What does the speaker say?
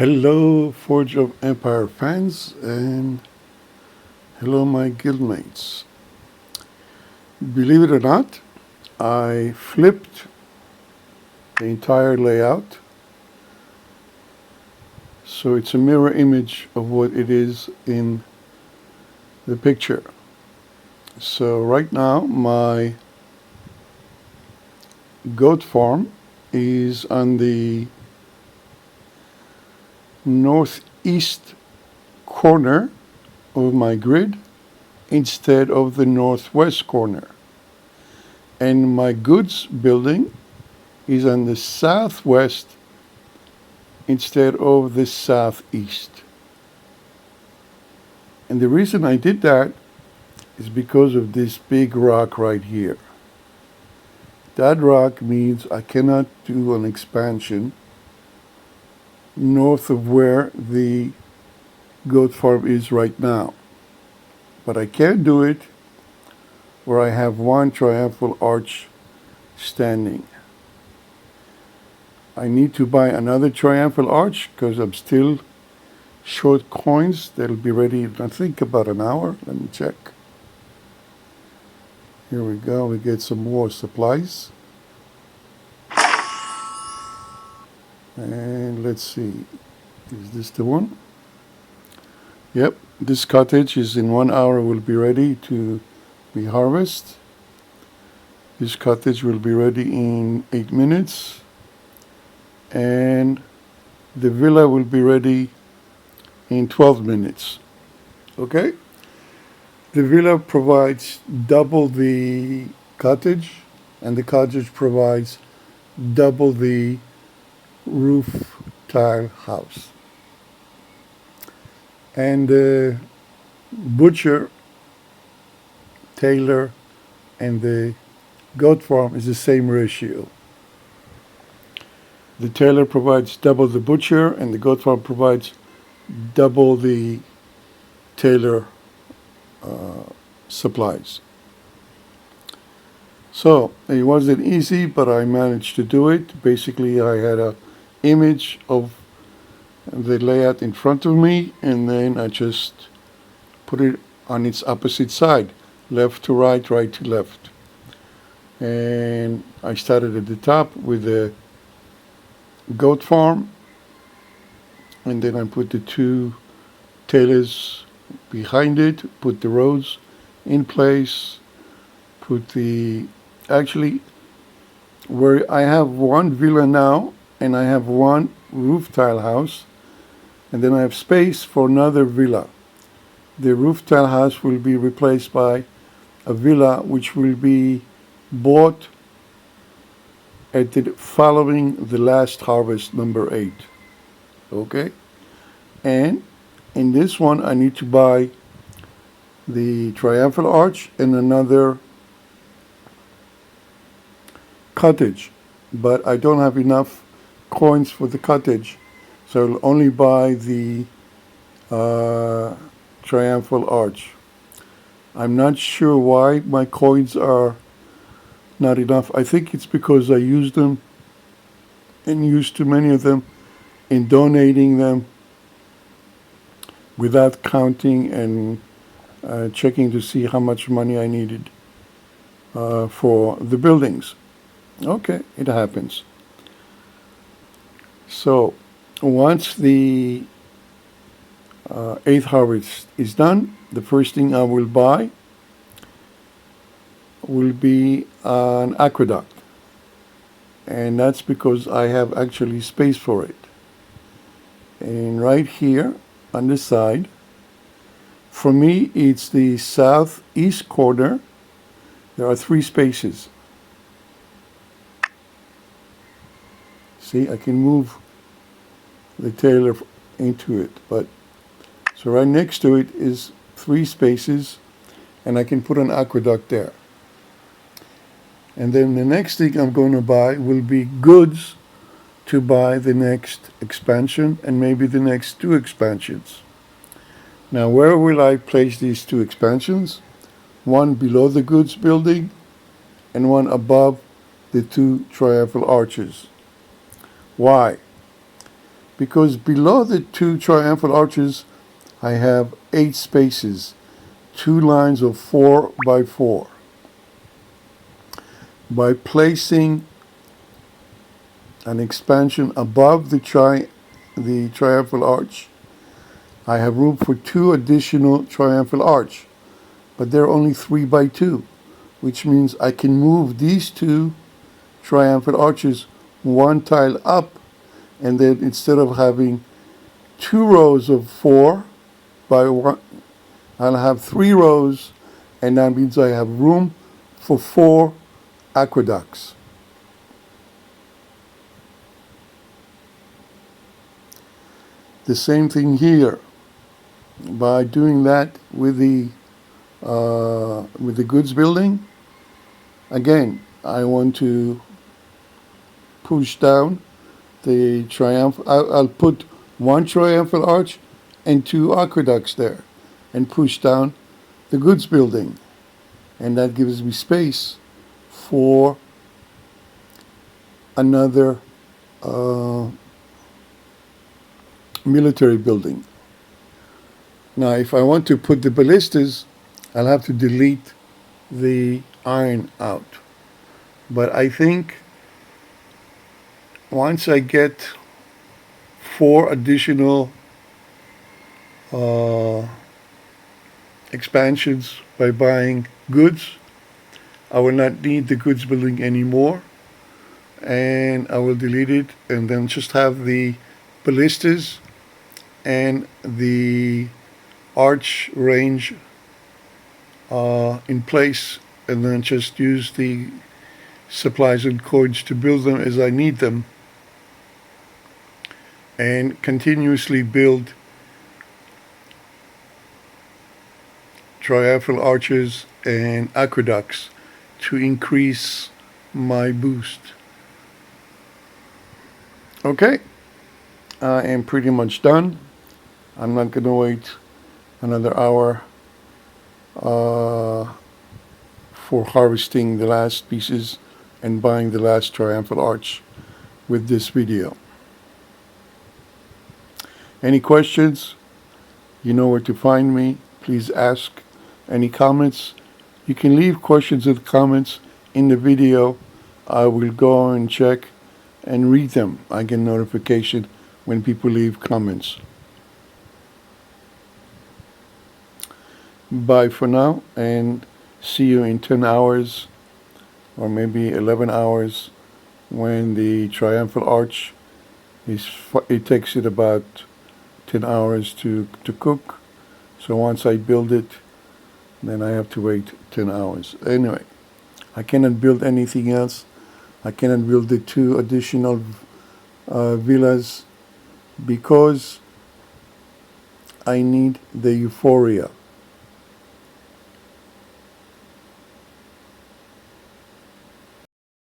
Hello, Forge of Empire fans, and hello, my guildmates. Believe it or not, I flipped the entire layout, so it's a mirror image of what it is in the picture. So right now, my goat farm is on the northeast corner of my grid instead of the northwest corner. And my goods building is on the southwest instead of the southeast. And the reason I did that is because of this big rock right here. That rock means I cannot do an expansion north of where the goat farm is right now. But I can do it where I have one triumphal arch standing. I need to buy another triumphal arch because I'm still short coins. That'll be ready in I think about an hour. Let me check. Here we go. We get some more supplies. And let's see. Is this the one? Yep. This cottage is in 1 hour will be ready to be harvested. This cottage will be ready in 8 minutes. And the villa will be ready in 12 minutes. Okay? The villa provides double the cottage, and the cottage provides double the roof tile house. And the butcher, tailor, and the goat farm is the same ratio. The tailor provides double the butcher, and the goat farm provides double the tailor supplies. So it wasn't easy, but I managed to do it. Basically, I had an image of the layout in front of me, and then I just put it on its opposite side, left to right, right to left. And I started at the top with the goat farm, and then I put the two tailors behind it, put the roads in place, put the, actually, where I have one villa now, and I have one roof tile house, and then I have space for another villa. The roof tile house will be replaced by a villa which will be bought at the following the last harvest, number 8. Okay? And in this one, I need to buy the triumphal arch and another cottage. But I don't have enough coins for the cottage, so I'll only buy the triumphal arch. I'm not sure why my coins are not enough. I think it's because I used them and used too many of them in donating them without counting and checking to see how much money I needed for the buildings. Okay, it happens. So once the 8th harvest is done, the first thing I will buy will be an aqueduct. And that's because I have actually space for it. And right here on this side, for me, it's the southeast corner. There are 3 spaces. See, I can move the tailor into it, but so right next to it is 3 spaces, and I can put an aqueduct there. And then the next thing I'm going to buy will be goods to buy the next expansion and maybe the next 2 expansions. Now, where will I place these 2 expansions? One below the goods building and one above the 2 triumphal arches. Why? because below the two triumphal arches I have 8 spaces, 2 lines of 4 by 4. By placing an expansion above the triumphal arch, I have room for 2 additional triumphal arch, but they're only 3 by 2, which means I can move these 2 triumphal arches 1 tile up, and then instead of having 2 rows of 4 by 1, I'll have 3 rows, and that means I have room for 4 aqueducts. The same thing here. By doing that with the goods building, again, I want to push down the I'll put 1 triumphal arch and 2 aqueducts there, and push down the goods building, and that gives me space for another military building. Now, if I want to put the ballistas, I'll have to delete the iron out. But I think once I get 4 additional expansions by buying goods, I will not need the goods building anymore, and I will delete it and then just have the ballistas and the arch range in place, and then just use the supplies and coins to build them as I need them, and continuously build triumphal arches and aqueducts to increase my boost. Okay, I am pretty much done. I'm not going to wait another hour for harvesting the last pieces and buying the last triumphal arch with this video. Any questions? You know where to find me. Please ask. Any comments? You can leave questions and comments in the video. I will go and check and read them. I get notification when people leave comments. Bye for now, and see you in 10 hours or maybe 11 hours when the triumphal arch it takes it about 10 hours to cook. So once I build it, then I have to wait 10 hours. Anyway, I cannot build anything else. I cannot build the 2 additional villas because I need the euphoria.